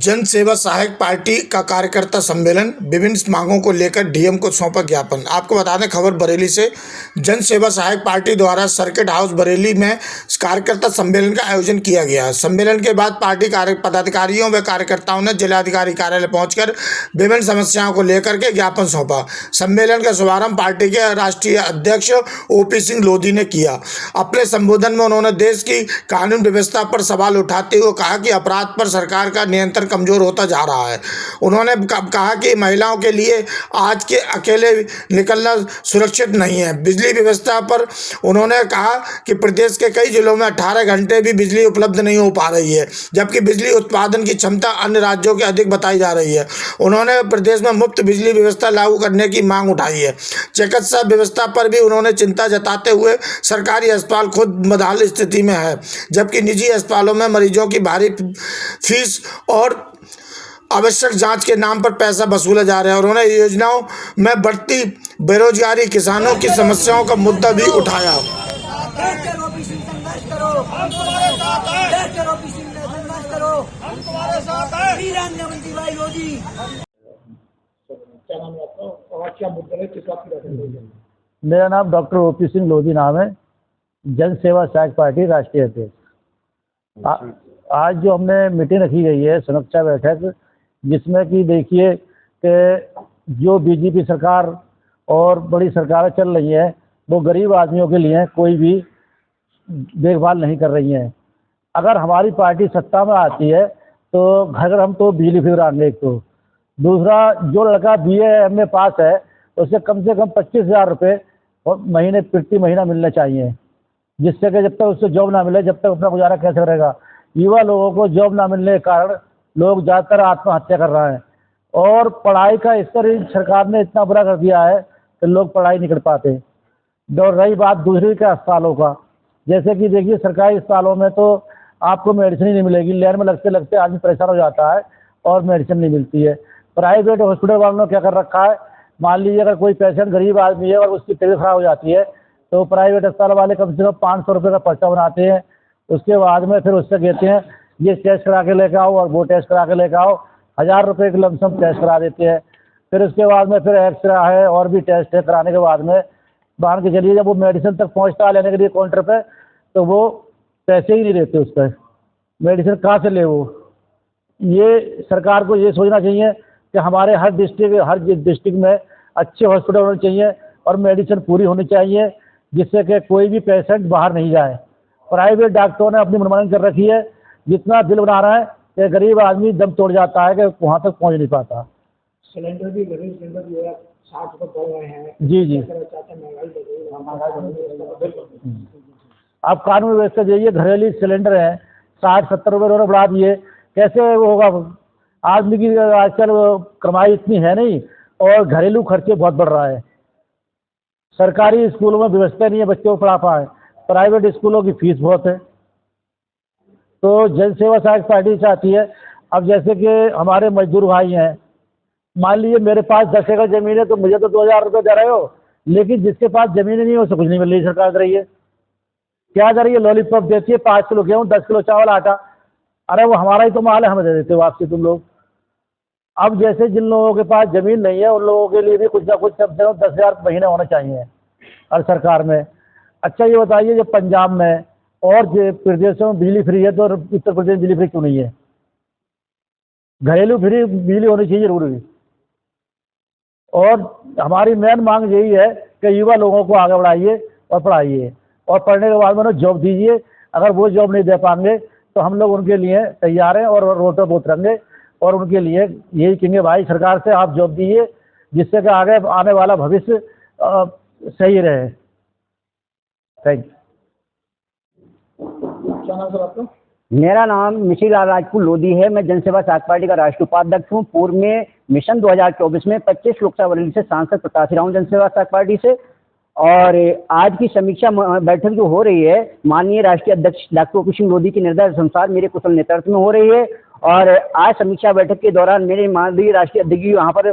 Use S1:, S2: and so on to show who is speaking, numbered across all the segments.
S1: जन सेवा सहायक पार्टी का कार्यकर्ता सम्मेलन, विभिन्न मांगों को लेकर डीएम को सौंपा ज्ञापन। आपको बता दें खबर बरेली से, जन सेवा सहायक पार्टी द्वारा सर्किट हाउस बरेली में कार्यकर्ता सम्मेलन का आयोजन किया गया। सम्मेलन के बाद पार्टी पदाधिकारियों व कार्यकर्ताओं ने जिलाधिकारी कार्यालय पहुंचकर विभिन्न समस्याओं को लेकर के ज्ञापन सौंपा। सम्मेलन का शुभारंभ पार्टी के राष्ट्रीय अध्यक्ष ओपी सिंह लोधी ने किया। अपने संबोधन में उन्होंने देश की कानून व्यवस्था पर सवाल उठाते हुए कहा कि अपराध पर सरकार का नियंत्रण कमजोर होता जा रहा है। उन्होंने कहा कि महिलाओं के लिए आज के अकेले निकलना सुरक्षित नहीं है। बिजली व्यवस्था पर उन्होंने कहा कि प्रदेश के कई जिलों में 18 घंटे भी बिजली उपलब्ध नहीं हो पा रही है, जबकि बिजली उत्पादन की क्षमता अन्य राज्यों के अधिक बताई जा रही है। उन्होंने प्रदेश में मुफ्त बिजली व्यवस्था लागू करने की मांग उठाई है। चिकित्सा व्यवस्था पर भी उन्होंने चिंता जताते हुए सरकारी अस्पताल खुद बदहाल स्थिति में है, जबकि निजी अस्पतालों में मरीजों की भारी फीस और आवश्यक जांच के नाम पर पैसा वसूला जा रहा है। उन्होंने योजनाओं में बढ़ती बेरोजगारी, किसानों की समस्याओं का मुद्दा भी उठाया।
S2: मेरा नाम डॉक्टर ओपी सिंह लोधी नाम है, जन सेवा सहायक पार्टी राष्ट्रीय अध्यक्ष। आज जो हमने मीटिंग रखी गई है, समीक्षा बैठक, जिसमें कि देखिए कि जो बीजेपी सरकार और बड़ी सरकारें चल रही हैं वो गरीब आदमियों के लिए कोई भी देखभाल नहीं कर रही हैं। अगर हमारी पार्टी सत्ता में आती है तो घर हम तो बिजली फ्री कराएंगे। एक तो दूसरा, जो लड़का BA MA पास है उसे कम से कम 25,000 रुपये महीने प्रति महीना मिलने चाहिए, जिससे कि जब तक उससे जॉब ना मिले जब तक अपना गुजारा कैसे करेगा। युवा लोगों को जॉब ना मिलने के कारण लोग ज़्यादातर आत्महत्या कर रहे हैं, और पढ़ाई का स्तर सरकार ने इतना बुरा कर दिया है कि लोग पढ़ाई नहीं कर पाते। और रही बात दूसरी के अस्पतालों का, जैसे कि देखिए सरकारी अस्पतालों में तो आपको मेडिसिन ही नहीं मिलेगी, लाइन में लगते लगते आदमी परेशान हो जाता है और मेडिसिन नहीं मिलती है। प्राइवेट हॉस्पिटल वालों ने क्या कर रखा है, मान लीजिए अगर कोई पेशेंट गरीब आदमी है और उसकी तबीयत खराब हो जाती है तो प्राइवेट अस्पताल वाले कम से कम 500 रुपये का पर्चा बनाते हैं। उसके बाद में फिर उससे कहते हैं ये टेस्ट करा के लेकर आओ और वो टेस्ट करा के लेकर आओ, 1000 रुपये के लमसम टेस्ट करा देते हैं। फिर उसके बाद में फिर एक्सरे है और भी टेस्ट है, कराने के बाद में मान के चलिए जब वो मेडिसिन तक पहुंचता है लेने के लिए काउंटर पे, तो वो पैसे ही नहीं देते उस पर। मेडिसिन कहाँ से ले वो? ये सरकार को ये सोचना चाहिए कि हमारे हर डिस्ट्रिक्ट में अच्छे हॉस्पिटल होने चाहिए और मेडिसिन पूरी होनी चाहिए, जिससे कि कोई भी पेशेंट बाहर नहीं जाए। प्राइवेट डॉक्टरों ने अपनी मनमानी कर रखी है, जितना बिल बना रहा है कि गरीब आदमी दम तोड़ जाता है कि वहाँ तक पहुँच नहीं पाता।
S3: सिलेंडर भी गरीब सिलेंडर जो है 60 रुपये बढ़ रहे हैं।
S2: जी। आप कानून व्यवस्था जाइए, घरेलू सिलेंडर है 60-70 रुपये उन्होंने बढ़ा दिए, कैसे वो होगा? आदमी की आजकल कमाई इतनी है नहीं और घरेलू खर्चे बहुत बढ़ रहा है। सरकारी स्कूलों में व्यवस्था नहीं है बच्चों को पढ़ा पाए, प्राइवेट स्कूलों की फीस बहुत है। तो जन सेवा सहायक पार्टी चाहती है, अब जैसे कि हमारे मजदूर भाई हैं, मान लीजिए मेरे पास 10 एकड़ ज़मीन है तो मुझे तो 2000 रुपये दे रहे हो, लेकिन जिसके पास ज़मीन नहीं है उसे कुछ नहीं मिल रही। सरकार दे रही है, क्या दे रही है? लॉलीपॉप देती है, 5 किलो गेहूँ, 10 किलो चावल, आटा। अरे वो हमारा ही तो माल है, हमें दे देते हो वापसी तुम लोग। अब जैसे जिन लोगों के पास ज़मीन नहीं है उन लोगों के लिए भी कुछ ना कुछ कम से कम 10,000 महीने होना चाहिए हर सरकार में। अच्छा ये बताइए, जब पंजाब में और प्रदेशों में बिजली फ्री है तो उत्तर प्रदेश में बिजली फ्री क्यों नहीं है? घरेलू फ्री बिजली होनी चाहिए जरूरी। और हमारी मेन मांग यही है कि युवा लोगों को आगे बढ़ाइए और पढ़ाइए, और पढ़ने के बाद में उन्हें जॉब दीजिए। अगर वो जॉब नहीं दे पाएंगे तो हम लोग उनके लिए तैयार हैं और रोड पर उतरेंगे और उनके लिए यही कहेंगे भाई सरकार से आप जॉब दीजिए, जिससे कि आगे आने वाला भविष्य सही रहे। Thank you.
S3: क्या नाम सर आपका?
S4: मेरा नाम मिशीलाल राजपूत लोधी है। मैं जन सेवा सहायक पार्टी का राष्ट्रीय उपाध्यक्ष हूँ। पूर्व में मिशन 2024 में 25 लोकसभा बरेली से सांसद प्रत्याशी रहा हूँ जन सेवा सहायक पार्टी से। और आज की समीक्षा बैठक जो हो रही है माननीय राष्ट्रीय अध्यक्ष डॉक्टर ओपी सिंह लोधी के निर्देश अनुसार मेरे कुशल नेतृत्व में हो रही है। और आज समीक्षा बैठक के दौरान मेरे माननीय राष्ट्रीय अध्यक्ष जी यहाँ पर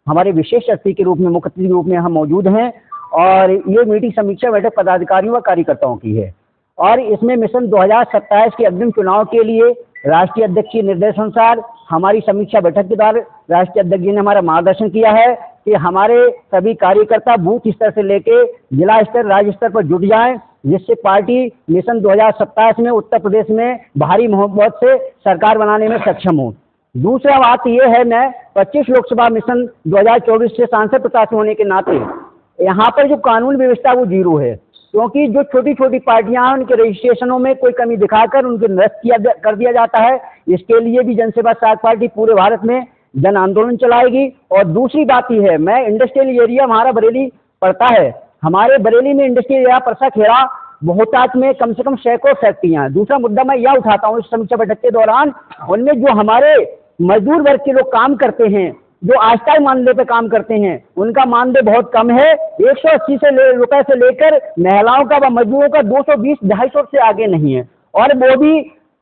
S4: हमारे विशेष अतिथि के रूप में, मुख्य अतिथि के रूप में हम मौजूद हैं। और ये मीटिंग समीक्षा बैठक पदाधिकारियों व कार्यकर्ताओं की है। और इसमें मिशन 2027 के अग्रिम चुनाव के लिए राष्ट्रीय अध्यक्ष के निर्देशानुसार हमारी समीक्षा बैठक के दौरान राष्ट्रीय अध्यक्ष जी ने हमारा मार्गदर्शन किया है कि हमारे सभी कार्यकर्ता बूथ स्तर से लेके जिला स्तर, राज्य स्तर पर जुट जाएं, जिससे पार्टी मिशन 2027 में उत्तर प्रदेश में भारी मोहब्बत से सरकार बनाने में सक्षम हो। दूसरा बात यह है, मैं 25 लोकसभा मिशन 2024 से सांसद प्रत्याशी होने के नाते यहाँ पर जो कानून व्यवस्था वो जीरो है, क्योंकि जो छोटी छोटी पार्टियां हैं उनके रजिस्ट्रेशनों में कोई कमी दिखाकर उनको निरस्त कर दिया जाता है। इसके लिए भी जनसेवा सहायक पार्टी पूरे भारत में जन आंदोलन चलाएगी। और दूसरी बात यह है, मैं इंडस्ट्रियल एरिया हमारा बरेली पड़ता है, हमारे बरेली में इंडस्ट्रियल एरिया परसा खेड़ा बहुतायत में कम से कम सैकड़ों फैक्ट्रियां हैं। दूसरा मुद्दा मैं यह उठाता हूँ इस समीक्षा बैठक के दौरान, उनमें जो हमारे मजदूर वर्ग के लोग काम करते हैं, जो अस्थायी मानदेय पे काम करते हैं, उनका मानदेय बहुत कम है। 180 रुपए से लेकर महिलाओं का व मजदूरों का 220-250 से आगे नहीं है, और वो भी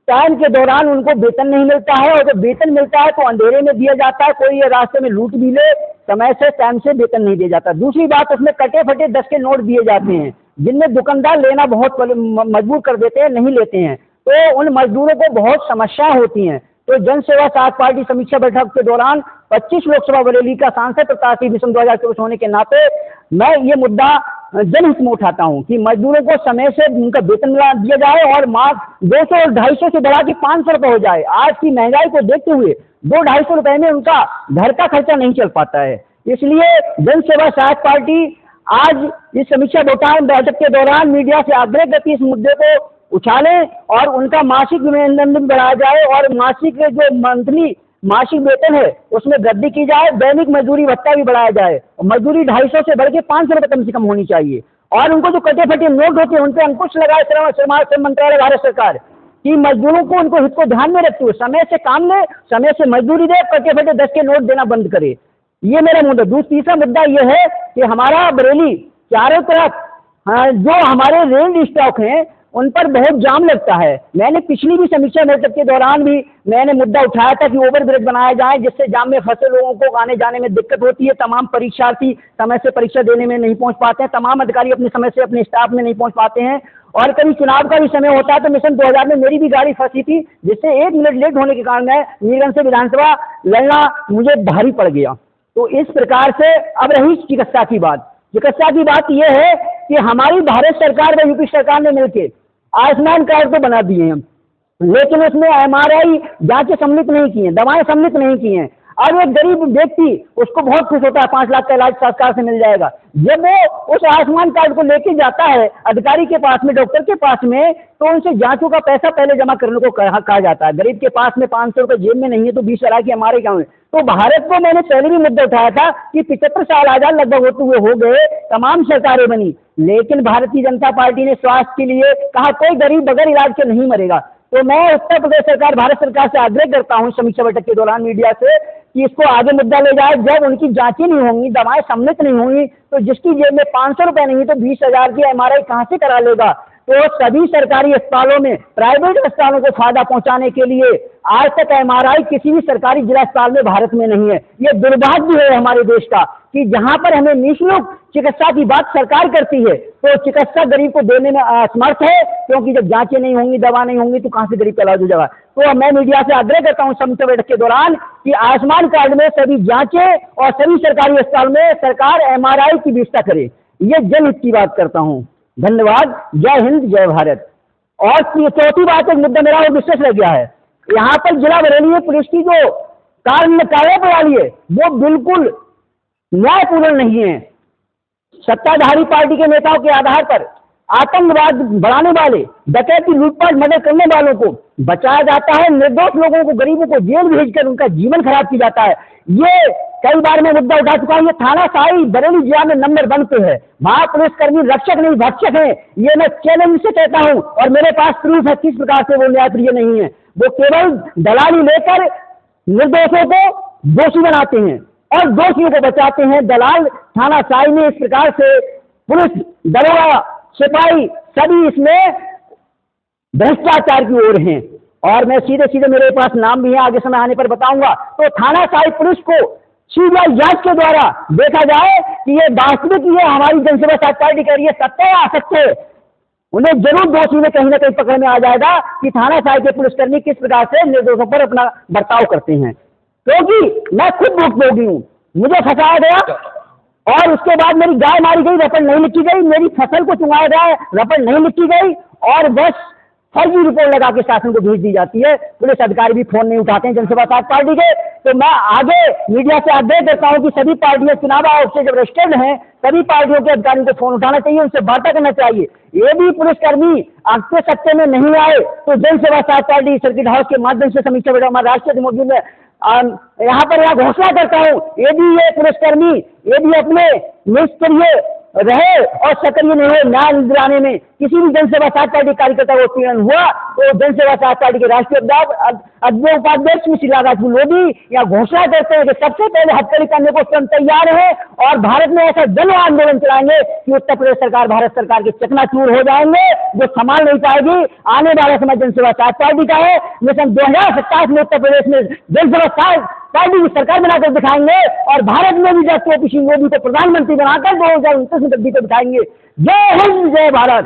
S4: टाइम के दौरान उनको वेतन नहीं मिलता है, और जब वेतन मिलता है तो अंधेरे में दिया जाता है, कोई ये रास्ते में लूट भी ले, समय से टाइम से वेतन नहीं दिया जाता। दूसरी बात, उसमें कटे फटे 10 के नोट दिए जाते हैं, जिनमें दुकानदार लेना बहुत मजबूर कर देते हैं, नहीं लेते हैं, तो उन मजदूरों को बहुत समस्याएं होती हैं। तो जन सेवा सहायक पार्टी समीक्षा बैठक के दौरान 25 लोकसभा बरेली का सांसद प्रत्याशी मिशन 2024 होने के नाते मैं ये मुद्दा जनहित में उठाता हूँ कि मजदूरों को समय से उनका वेतन दिया जाए और मार्च 200 और 250 से बढ़ा के 500 रुपये हो जाए। आज की महंगाई को देखते हुए 200-250 रुपये में उनका घर का खर्चा नहीं चल पाता है। इसलिए जन सेवा सहायक पार्टी आज इस समीक्षा बैठक के दौरान मीडिया से आग्रह करती है इस मुद्दे को उछालें और उनका मासिक वेतन बढ़ाया जाए, और मासिक जो मंथली मासिक वेतन है उसमें वृद्धि की जाए, दैनिक मजदूरी भत्ता भी बढ़ाया जाए, मजदूरी 250 से बढ़ के 500 रुपये कम से कम होनी चाहिए, और उनको जो कटे फटे नोट होते हैं उन पर अंकुश लगाए श्रम मंत्रालय भारत सरकार कि मजदूरों को उनको हित को ध्यान में रखते हुए समय से काम ले, समय से मजदूरी दे, कटे फटे 10 के नोट देना बंद करे। ये मेरा मुद्दा। तीसरा मुद्दा यह है कि हमारा बरेली चारों तरफ जो हमारे रेल स्टॉक हैं उन पर बहुत जाम लगता है। मैंने पिछली भी समीक्षा बैठक के दौरान भी मैंने मुद्दा उठाया था कि ओवरब्रिज बनाया जाए, जिससे जाम में फंसे लोगों को आने जाने में दिक्कत होती है। तमाम परीक्षार्थी समय से परीक्षा देने में नहीं पहुंच पाते हैं, तमाम अधिकारी अपने समय से अपने स्टाफ में नहीं पहुंच पाते हैं, और कभी चुनाव का भी समय होता है। तो मिशन 2000 में मेरी भी गाड़ी फंसी थी, जिससे 1 मिनट लेट होने के कारण मैं मीरगंज से विधानसभा लड़ना मुझे भारी पड़ गया। तो इस प्रकार से अब रही चिकित्सा की बात। चिकित्सा की बात यह है कि हमारी भारत सरकार व यूपी सरकार ने मिलकर आयुष्मान कार्ड तो बना दिए हैं, लेकिन उसमें MRI जांचें सम्मिलित नहीं की हैं, दवाएं सम्मिलित नहीं की हैं। अब एक गरीब व्यक्ति उसको बहुत खुश होता है 5 लाख का इलाज सरकार से मिल जाएगा। जब वो उस आयुष्मान कार्ड को लेके जाता है अधिकारी के पास में, डॉक्टर के पास में, तो उनसे जांचों का पैसा पहले जमा करने को कहा जाता है। गरीब के पास में 500 रुपये जेब में नहीं है तो 20 लाख की MRI क्या हुए। तो भारत को मैंने पहले भी मुद्दा उठाया था कि 75 साल आजाद लगभग होते हुए हो गए, तमाम सरकारें बनी, लेकिन भारतीय जनता पार्टी ने स्वास्थ्य के लिए कहा कोई गरीब बगैर इलाज के नहीं मरेगा। तो मैं उत्तर प्रदेश सरकार, भारत सरकार से आग्रह करता हूं समीक्षा बैठक के दौरान मीडिया से कि इसको आगे मुद्दा ले जाए। जब उनकी जांचें नहीं होंगी, दवाएं सम्मिलित नहीं होंगी, तो जिसकी जेब में 500 रुपये नहीं तो 20,000 की MRI कहां से करा लेगा। तो सभी सरकारी अस्पतालों में प्राइवेट अस्पतालों को फायदा पहुंचाने के लिए आज तक MRI किसी भी सरकारी जिला अस्पताल में भारत में नहीं है। ये दुर्भाग्य है हमारे देश का कि जहां पर हमें निःशुल्क चिकित्सा की बात सरकार करती है तो चिकित्सा गरीब को देने में असमर्थ है, क्योंकि जब जांचें नहीं होंगी, दवा नहीं होंगी, तो कहां से गरीब का इलाज हो जाएगा। तो मैं मीडिया से आग्रह करता हूं समीक्षा बैठक के दौरान कि आयुष्मान कार्ड में सभी जांचें और सभी सरकारी अस्पताल में सरकार MRI की व्यवस्था करे। ये जनहित की बात करता हूं। धन्यवाद। जय हिंद, जय भारत। और चौथी बात, एक मुद्दा मेरा और विशेष रह गया है। यहाँ पर जिला बरेली में पुलिस की जो कार्यप्रणाली है वो बिल्कुल न्यायपूर्ण नहीं है। सत्ताधारी पार्टी के नेताओं के आधार पर आतंकवाद बढ़ाने वाले, डकैती, लूटपाट, मर्डर करने वालों को बचाया जाता है, निर्दोष लोगों को, गरीबों को जेल भेजकर उनका जीवन खराब किया जाता है। ये कई बार मैं मुद्दा उठा चुका हूं। ये थाना साई बरेली जिला में नंबर 1 पे है। वहां पुलिसकर्मी रक्षक नहीं भक्षक है, ये मैं चैलेंज से कहता हूं, और मेरे पास प्रूफ है किस प्रकार से वो न्यायप्रिय नहीं है। वो केवल दलाली लेकर निर्दोषों को दोषी बनाते हैं और दोषियों को बचाते हैं। दलाल थाना साई में इस प्रकार से पुलिस, दरोगा, सिपाही सभी इसमें भ्रष्टाचार की ओर हैं। और मैं सीधे सीधे, मेरे पास नाम भी है, आगे समय आने पर बताऊंगा। तो थाना साई पुलिस को सीबीआई जांच के द्वारा देखा जाए कि ये वास्तविक ये हमारी जनसेवा सहायक पार्टी कह रही है सत्य या असत्य, उन्हें जरूर दोषी में कहीं ना कहीं पकड़ में आ जाएगा कि थाना साहिब के पुलिसकर्मी किस प्रकार से निर्दोषों पर अपना बर्ताव करते हैं। क्योंकि मैं खुद भुक्तभोगी हूँ, मुझे फंसाया गया और उसके बाद मेरी गाय मारी गई, रपट नहीं लिखी गई, मेरी फसल को चुंगाया गया, रपट नहीं लिखी गई और बस फर्जी रिपोर्ट लगा के शासन को भेज दी जाती है। पुलिस अधिकारी भी फोन नहीं उठाते हैं जनसेवा साथ पार्टी के। तो मैं आगे मीडिया से आग्रह करता हूं कि सभी पार्टियां चुनाव आयोग से जब रजिस्टर्ड हैं सभी पार्टियों के अधिकारियों को फोन उठाना चाहिए, उनसे वार्ता करना चाहिए। ये भी पुलिसकर्मी आपके सत्ते में नहीं आए तो जनसेवा साथ पार्टी सर्किट हाउस के माध्यम से समीक्षा बैठक हमारे राष्ट्रीय मोदी में यहाँ पर यह घोषणा करता हूँ, यदि ये पुलिसकर्मी यदि अपने निष्क्रिय रहे और सक्रिय नहीं है न्याय दिलाने में किसी भी जनसेवा साथ पार्टी कार्यकर्ता को उत्पीड़न हुआ तो जनसेवा साथ पार्टी के राष्ट्रीय उपाध्यक्ष मिश्री लाल राजपूत लोधी या घोषणा करते हैं कि सबसे पहले हथकड़ी करने को स्वयं तैयार है और भारत में ऐसा जन आंदोलन चलाएंगे कि उत्तर प्रदेश सरकार भारत सरकार के चकनाचूर हो जाएंगे, जो संभाल नहीं पाएगी। आने वाला समय जनसेवा साथ पार्टी का है। मिशन 2027 में उत्तर प्रदेश में जनसेवा साथ पार्टी की सरकार बनाकर दिखाएंगे और भारत में भी डॉक्टर ओपी सिंह लोधी को प्रधानमंत्री बनाकर 2029 में तब्दील कर दिखाएंगे। जय हिंद, जय भारत।